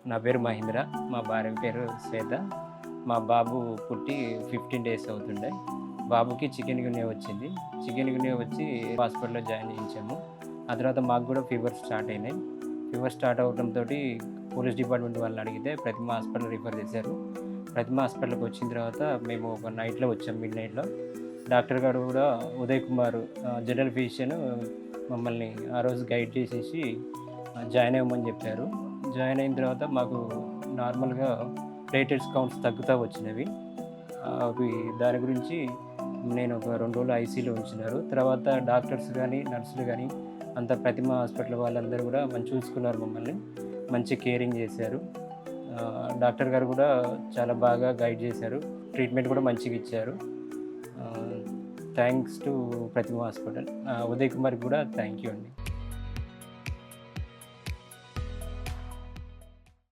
నా పేరు మహేంద్ర. మా భార్య పేరు శ్వేత. మా బాబు పుట్టి 15 డేస్ అవుతుండే. బాబుకి చికెన్ గున్యా వచ్చింది. చికెన్ గున్యా వచ్చి హాస్పిటల్‌లో జాయిన్ చేయించాము. ఆ తర్వాత మాకు గూడా ఫీవర్ స్టార్ట్ అయినాయి. ఫీవర్ స్టార్ట్ అవ్వడంతోటి పోలీస్ డిపార్ట్మెంట్ వాళ్ళని అడిగితే ప్రతిమ హాస్పిటల్ రిఫర్ చేశారు. ప్రతిమ హాస్పిటల్‌కి వచ్చిన తర్వాత మేము ఒక నైట్‌లో వచ్చాం, మిడ్ నైట్‌లో. డాక్టర్ గారు గూడా ఉదయ్ కుమార్ జనరల్ ఫిజిషియన్ మమ్మల్ని ఆ రోజు గైడ్ చేసేసి జాయిన్ అవ్వమని చెప్పారు. జాయిన్ అయిన తర్వాత మాకు నార్మల్‌గా ప్లేటెట్స్ కౌంట్స్ తగ్గుతా వచ్చినవి. అవి దాని గురించి నేను ఒక 2 రోజులు ఐసీయూలో ఉంచినారు. తర్వాత డాక్టర్స్ గానీ, నర్సులు గానీ అంతా ప్రతిమ హాస్పిటల్ వాళ్ళందరూ గూడా చూసుకున్నారు మమ్మల్ని. మంచి కేరింగ్ చేశారు. డాక్టర్ గారు గూడా చాలా బాగా గైడ్ చేశారు. ట్రీట్మెంట్ కూడా మంచిగా ఇచ్చారు. Thanks to Pratima hospital. Uday కుమార్‌కి కూడా థ్యాంక్ యూ అండి.